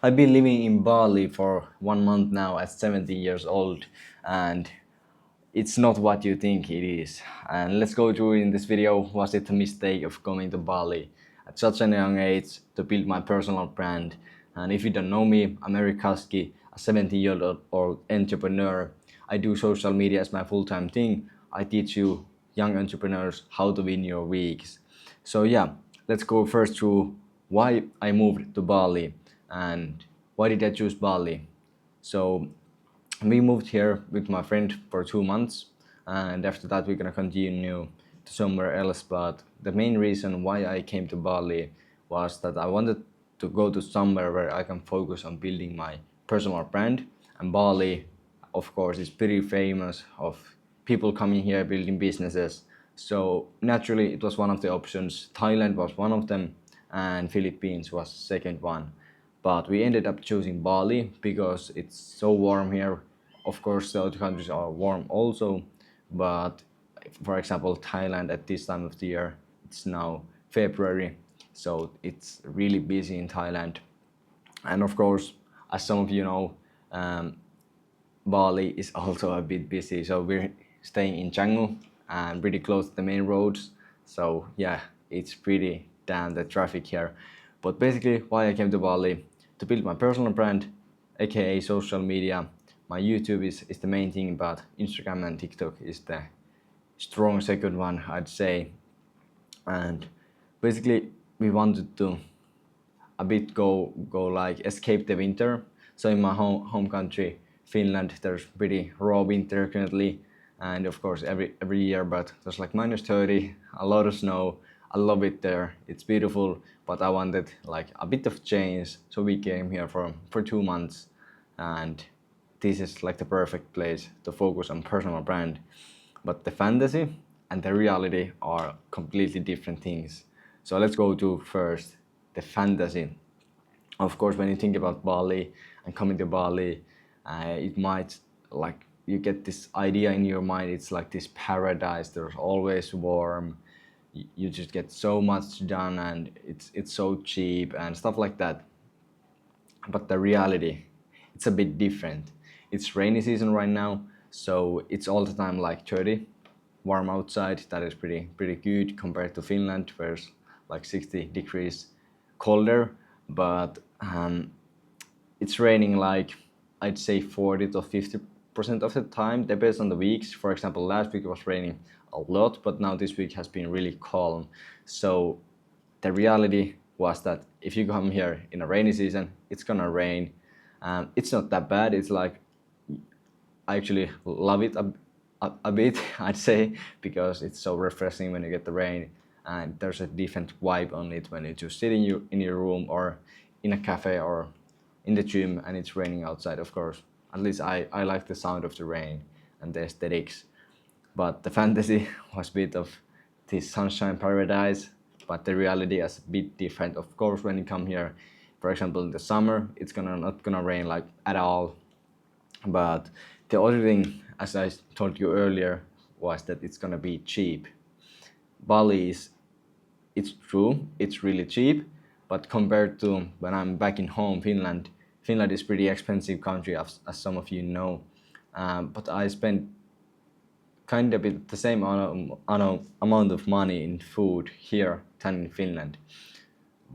I've been living in Bali for 1 month now at 17 years old, and it's not what you think it is. And let's go through in this video, was it a mistake of coming to Bali at such a young age to build my personal brand? And if you don't know me, I'm Eric Husky, a 17-year-old entrepreneur. I do social media as my full-time thing. I teach you young entrepreneurs how to win your weeks. So yeah, let's go first through why I moved to Bali and why did I choose Bali. So we moved here with my friend for 2 months, and after that we're gonna continue to somewhere else. But the main reason why I came to Bali was that I wanted to go to somewhere where I can focus on building my personal brand. And Bali, of course, is pretty famous of people coming here building businesses. So naturally, it was one of the options. Thailand was one of them, and Philippines was second one. But we ended up choosing Bali because it's so warm here. Of course, the other countries are warm also, but for example, Thailand at this time of the year, it's now February, so it's really busy in Thailand. And of course, as some of you know, um, Bali is also a bit busy, so we're staying in Canggu and pretty close to the main roads. So yeah, it's pretty damn the traffic here. But basically, why I came to Bali to build my personal brand, aka social media. My YouTube is the main thing, but Instagram and TikTok is the strong second one, I'd say. And basically, we wanted to a bit go like escape the winter. So in my home country, Finland, there's pretty raw winter currently, and of course every year. But there's like -30, a lot of snow. I love it there. It's beautiful, but I wanted like a bit of change, so we came here for 2 months, and this is like the perfect place to focus on personal brand. But the fantasy and the reality are completely different things. So let's go to first the fantasy. Of course, when you think about Bali and coming to Bali, it might like you get this idea in your mind. It's like this paradise. There's always warm. You just get so much done, and it's so cheap and stuff like that. But the reality, it's a bit different. It's rainy season right now, so it's all the time like 30 warm outside. That is pretty good compared to Finland, where it's like 60 degrees colder. But it's raining like I'd say 40 to 50% of the time, depends on the weeks. For example, last week it was raining a lot, but now this week has been really calm. So the reality was that if you come here in a rainy season, it's gonna rain. It's not that bad. It's like I actually love it a bit, I'd say, because it's so refreshing when you get the rain, and there's a different vibe on it when you just sit in your room or in a cafe or in the gym and it's raining outside. Of course, at least I like the sound of the rain and the aesthetics. But the fantasy was a bit of this sunshine paradise, but the reality is a bit different. Of course, when you come here, for example, in the summer, it's not gonna rain like at all. But the other thing, as I told you earlier, was that it's gonna be cheap. Bali is, it's true, it's really cheap, but compared to when I'm back in home, Finland is pretty expensive country, as some of you know. But I spent kind of bit the same amount of money in food here than in Finland.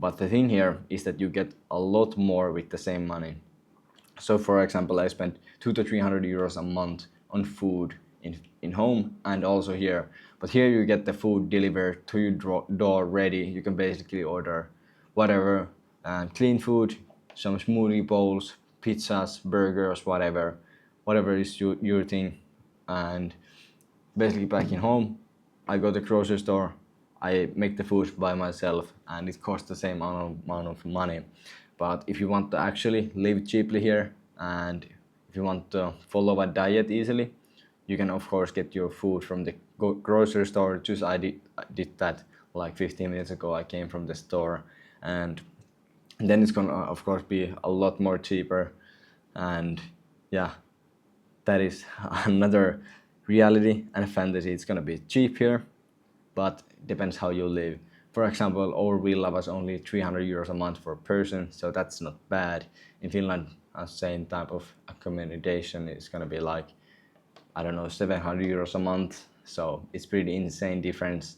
But the thing here is that you get a lot more with the same money. So for example, I spent 200 to 300 euros a month on food in home and also here. But here you get the food delivered to your door ready. You can basically order whatever, clean food, some smoothie bowls, pizzas, burgers, whatever is your thing. And basically back in home, I go to the grocery store, I make the food by myself, and it costs the same amount of money. But if you want to actually live cheaply here, and if you want to follow a diet easily, you can of course get your food from the grocery store. Just I did that like 15 minutes ago. I came from the store, and then it's gonna of course be a lot more cheaper. And yeah, that is another reality and fantasy. It's gonna be cheap here, but depends how you live. For example, our villa was only 300 euros a month for a person, so that's not bad. In Finland, a same type of accommodation is gonna be like, I don't know, 700 euros a month. So it's pretty insane difference.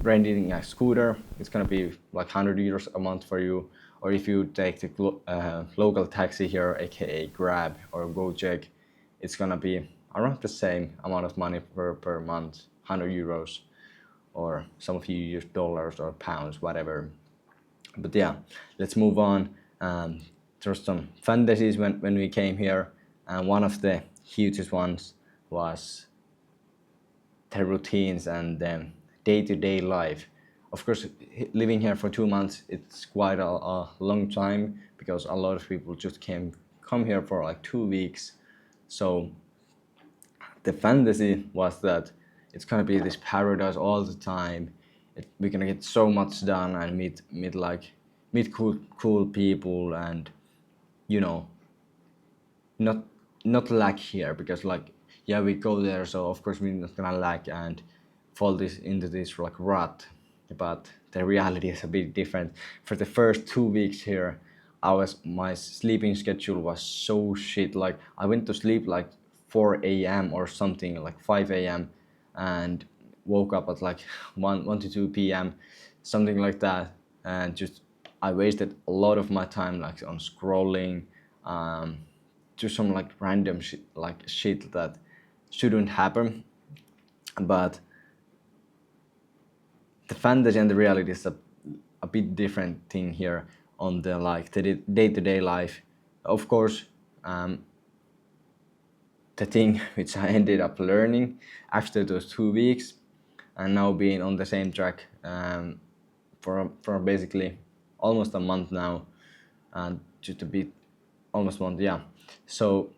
Renting a scooter, it's gonna be like 100 euros a month for you. Or if you take the local taxi here, aka Grab or Gojek, it's gonna be around the same amount of money per month, 100 euros, or some of you use dollars or pounds, whatever. But yeah, let's move on. There's some fantasies when we came here, and one of the hugest ones was the routines and the day-to-day life. Of course, living here for 2 months, it's quite a long time because a lot of people just come here for like 2 weeks. So the fantasy was that it's gonna be this paradise all the time. We're gonna get so much done and meet cool people, and you know, not not lack here, because like, yeah, we go there, so of course we're not gonna lack and fall into this like rut. But the reality is a bit different. For the first 2 weeks here, my sleeping schedule was so shit. Like I went to sleep like 4 a.m. or something, like 5 a.m. and woke up at like 1 to 2 p.m., something like that. And just I wasted a lot of my time like on scrolling, just some like random shit that shouldn't happen. But the fantasy and the reality is a bit different thing here on the like the day-to-day life. Of course, the thing which I ended up learning after those 2 weeks, and now being on the same track for basically almost a month now, and just a bit almost month, yeah. So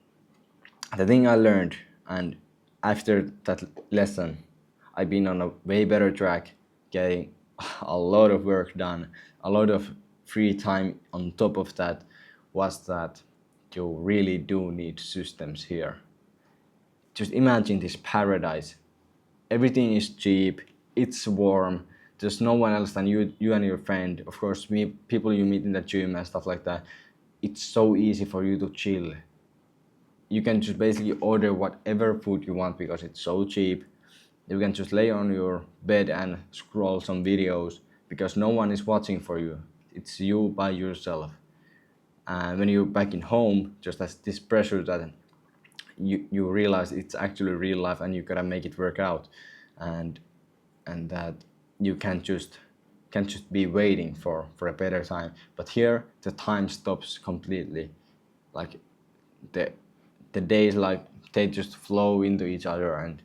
the thing I learned, and after that lesson, I've been on a way better track, getting a lot of work done, a lot of free time on top of that, was that you really do need systems here. Just imagine this paradise. Everything is cheap, it's warm, there's no one else than you and your friend. Of course, people you meet in the gym and stuff like that. It's so easy for you to chill. You can just basically order whatever food you want because it's so cheap. You can just lay on your bed and scroll some videos because no one is watching for you. It's you by yourself. And when you're back in home, just as this pressure that you realize it's actually real life and you gotta make it work out, and that you can't just be waiting for a better time. But here the time stops completely. Like the days, like they just flow into each other, and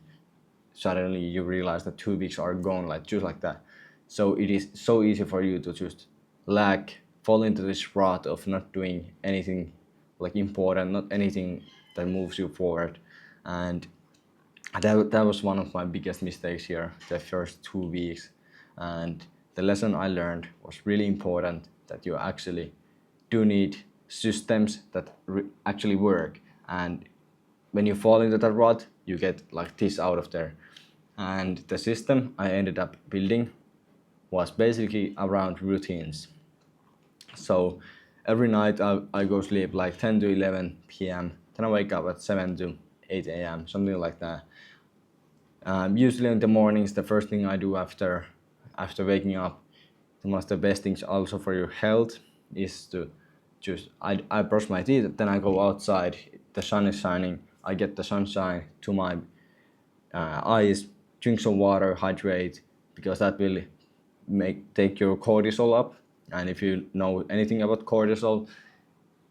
suddenly you realize that 2 weeks are gone, like just like that. So it is so easy for you to just fall into this rut of not doing anything like important, not anything that moves you forward. And that was one of my biggest mistakes here, the first 2 weeks. And the lesson I learned was really important, that you actually do need systems that actually work. And when you fall into that rut, you get like this out of there. And the system I ended up building was basically around routines. So every night I go sleep like 10 to 11 p.m. Then I wake up at 7 to 8 a.m., something like that. Usually in the mornings, the first thing I do after waking up, one of the best things also for your health is to I brush my teeth, then I go outside, the sun is shining, I get the sunshine to my eyes, drink some water, hydrate, because that will take your cortisol up. And if you know anything about cortisol,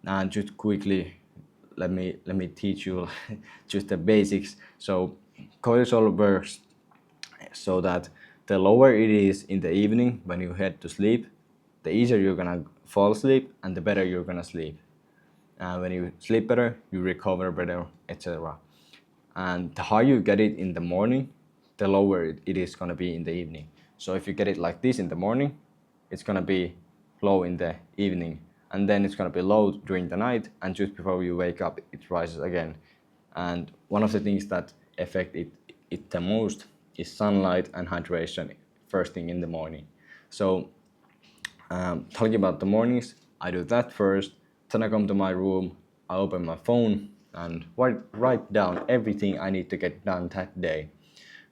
and just quickly let me teach you just the basics. So cortisol works so that the lower it is in the evening when you head to sleep, the easier you're gonna fall asleep and the better you're gonna sleep. When you sleep better, you recover better, etc. And the higher you get it in the morning, the lower it is gonna be in the evening. So if you get it like this in the morning, it's gonna be low in the evening, and then it's gonna be low during the night, and just before you wake up, it rises again. And one of the things that affect it the most is sunlight and hydration first thing in the morning. So talking about the mornings, I do that first. Then I come to my room, I open my phone and write down everything I need to get done that day.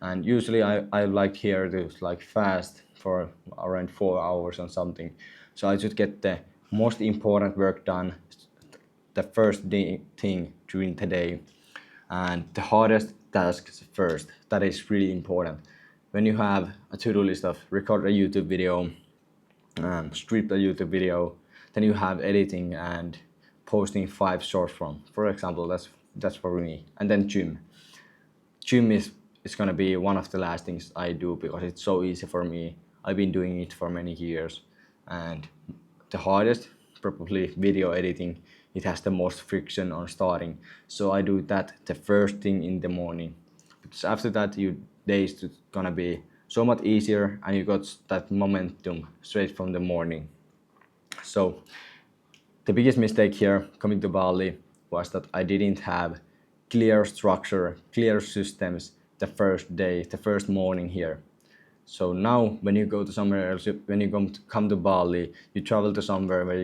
And usually I like here to like fast for around 4 hours or something. So I should get the most important work done the first thing during the day, and the hardest tasks first. That is really important. When you have a to-do list of record a YouTube video, script a YouTube video, then you have editing and posting 5 short form. For example, that's for me. And then gym. Gym is gonna be one of the last things I do because it's so easy for me. I've been doing it for many years, and the hardest probably video editing. It has the most friction on starting, so I do that the first thing in the morning. Because after that, your day is gonna be so much easier, and you got that momentum straight from the morning. So the biggest mistake here coming to Bali was that I didn't have clear structure, clear systems the first day, the first morning here. So now when you go to somewhere else, when you come to Bali, you travel to somewhere where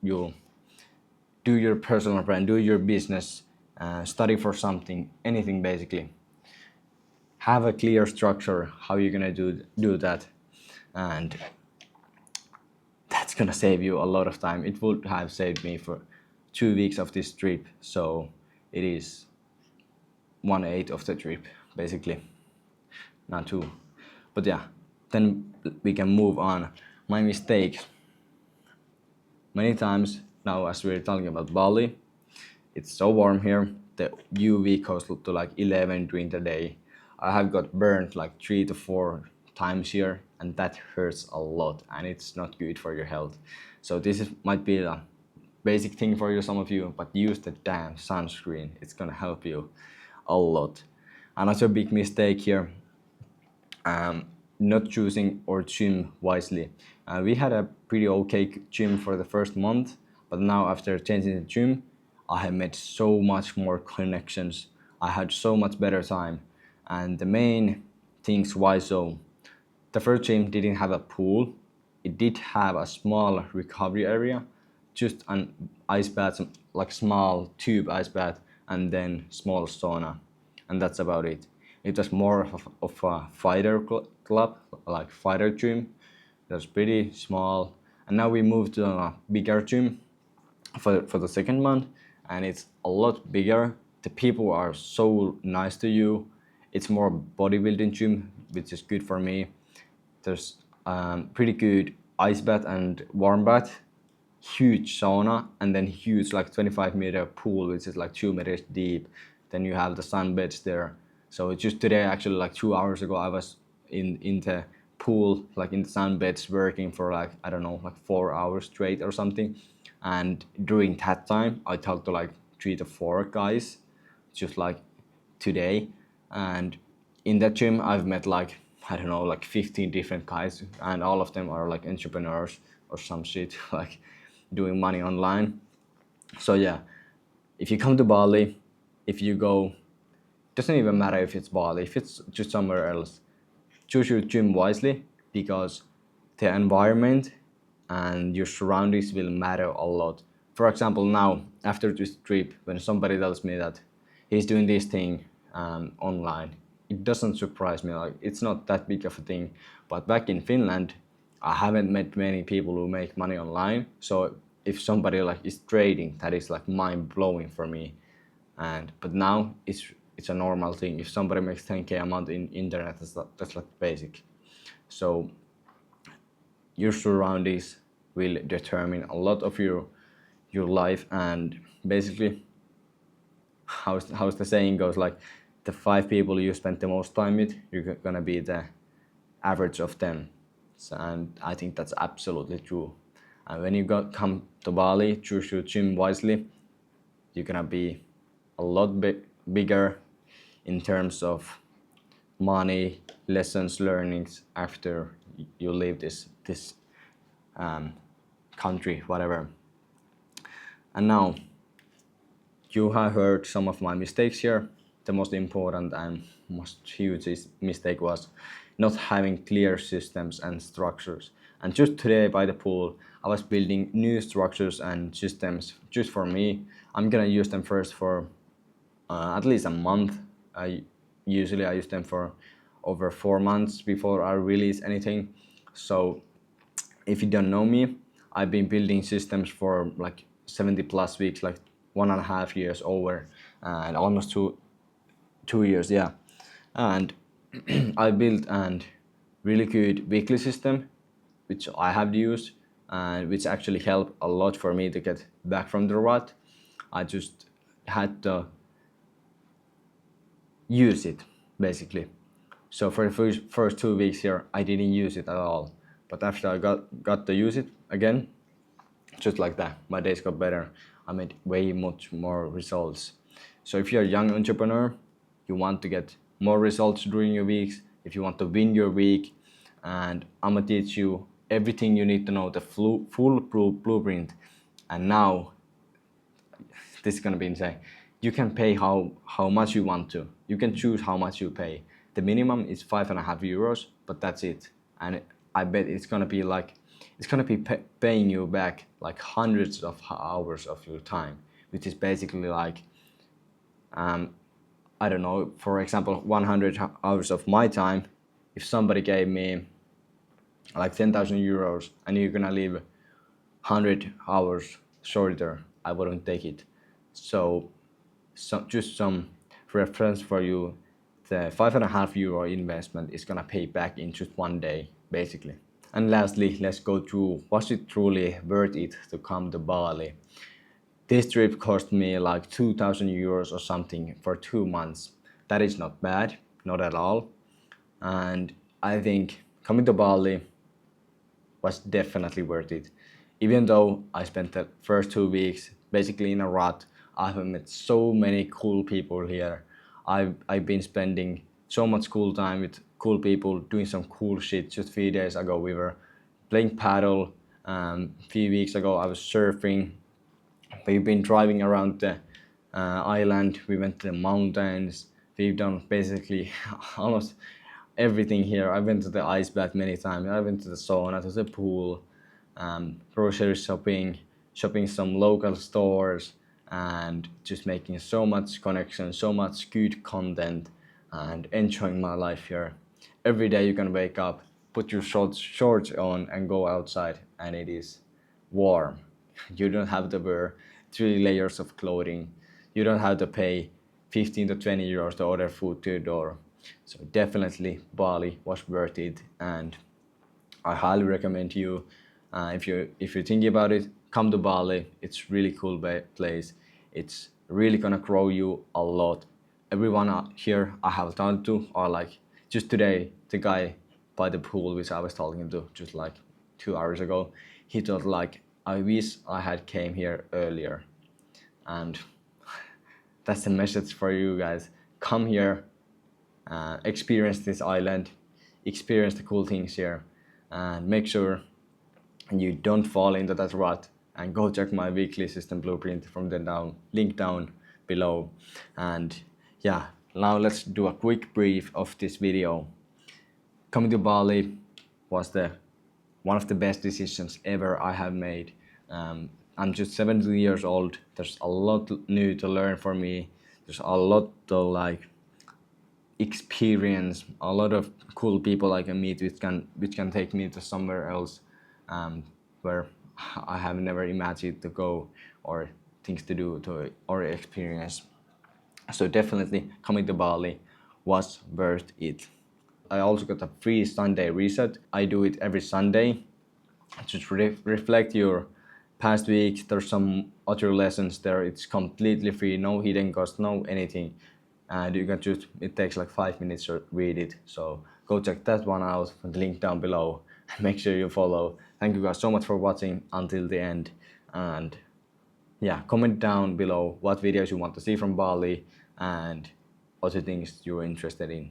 you do your personal brand, do your business, study for something, anything basically. Have a clear structure how you're gonna do that, and that's gonna save you a lot of time. It would have saved me for 2 weeks of this trip, so it is 1/8 of the trip basically, not two. But yeah, then we can move on. My mistakes. Many times now, as we're talking about Bali, it's so warm here. The UV goes to like 11 during the day. I have got burned like 3 to 4 times here, and that hurts a lot, and it's not good for your health. So might be a basic thing for you, some of you, but use the damn sunscreen. It's gonna help you a lot. Another big mistake here, not choosing our gym wisely. We had a pretty okay gym for the first month, but now after changing the gym, I have made so much more connections. I had so much better time. And the main things why so. The first gym didn't have a pool. It did have a small recovery area, just an ice bath, like small tube ice bath, and then small sauna, and that's about it. It was more of a fighter club, like fighter gym. It was pretty small, and now we moved to a bigger gym for the second month, and it's a lot bigger. The people are so nice to you. It's more bodybuilding gym, which is good for me. There's pretty good ice bath and warm bath, huge sauna, and then huge like 25-meter pool, which is like 2 meters deep. Then you have the sunbeds there. So just today, actually, like 2 hours ago, I was in the pool, like in the sunbeds, working for like I don't know, like 4 hours straight or something. And during that time, I talked to like 3 to 4 guys, just like today. And in that gym, I've met like I don't know, like 15 different guys, and all of them are like entrepreneurs or some shit, like doing money online. So yeah, if you come to Bali, if you go, doesn't even matter if it's Bali, if it's just somewhere else, choose your gym wisely, because the environment and your surroundings will matter a lot. For example, now after this trip, when somebody tells me that he's doing this thing online, it doesn't surprise me. Like, it's not that big of a thing. But back in Finland, I haven't met many people who make money online. So if somebody like is trading, that is like mind blowing for me. But now it's a normal thing. If somebody makes 10K a month in internet, that's like basic. So your surroundings will determine a lot of your life, and basically how's the saying goes, like the 5 people you spend the most time with, you're gonna be the average of them. So, and I think that's absolutely true. And when you come to Bali, choose your gym wisely. You're gonna be a lot bigger in terms of money, lessons, learnings after you leave this country, whatever. And now you have heard some of my mistakes here. The most important and most huge mistake was not having clear systems and structures. And just today by the pool, I was building new structures and systems just for me. I'm gonna use them first for at least a month. Usually I use them for over 4 months before I release anything. So if you don't know me, I've been building systems for like 70 plus weeks, like 1.5 years over, and almost two years, yeah. And I built a really good weekly system, which I have used and which actually helped a lot for me to get back from the rut. I just had to use it basically. So for the first 2 weeks here, I didn't use it at all. But after I got to use it again, just like that, my days got better. I made way much more results. So if you're a young entrepreneur, you want to get more results during your weeks, if you want to win your week, and I'm gonna teach you everything you need to know, the full blueprint. And now this is gonna be insane. You can pay how much you want to. You can choose how much you pay. The minimum is 5.5 euros, but that's it. And I bet it's gonna be paying you back like hundreds of hours of your time, which is basically like, I don't know, for example, 100 hours of my time. If somebody gave me like 10,000 euros and you're gonna live 100 hours shorter, I wouldn't take it. So just some reference for you, the 5.5 euro investment is gonna pay back in just one day, basically. And lastly, let's go through, was it truly worth it to come to Bali? This trip cost me like 2,000 euros or something for 2 months. That is not bad, not at all. And I think coming to Bali was definitely worth it. Even though I spent the first 2 weeks basically in a rut, I've met so many cool people here. I've been spending so much cool time with cool people doing some cool shit. Just 3 days ago we were playing paddle. A few weeks ago I was surfing. We've been driving around the island. We went to the mountains. We've done basically almost everything here. I went to the ice bath many times. I went to the sauna, to the pool, grocery shopping some local stores, and just making so much connection, so much good content, and enjoying my life here. Every day you can wake up, put your shorts on, and go outside, and it is warm. You don't have to wear 3 layers of clothing. You don't have to pay 15 to 20 euros to order food to your door. So definitely Bali was worth it, and I highly recommend you, if you're thinking about it, come to Bali. It's really cool place. It's really gonna grow you a lot. Everyone here I have talked to are like, just today the guy by the pool which I was talking to just like 2 hours ago, he thought like, I wish I had came here earlier. And that's the message for you guys. Come here, experience this island, experience the cool things here, and make sure you don't fall into that rut. And go check my weekly system blueprint from the link down below. And yeah, now let's do a quick brief of this video. Coming to Bali was one of the best decisions ever I have made. I'm just 17 years old. There's a lot new to learn for me. There's a lot to like experience, a lot of cool people I can meet which can take me to somewhere else, where I have never imagined to go, or things to do or experience. So definitely coming to Bali was worth it. I also got a free Sunday reset. I do it every Sunday to reflect your past week. There's some other lessons there. It's completely free, no hidden cost, no anything. And you can just, it takes like 5 minutes to read it. So go check that one out from the link down below. Make sure you follow. Thank you guys so much for watching until the end. And yeah, comment down below what videos you want to see from Bali and other things you're interested in.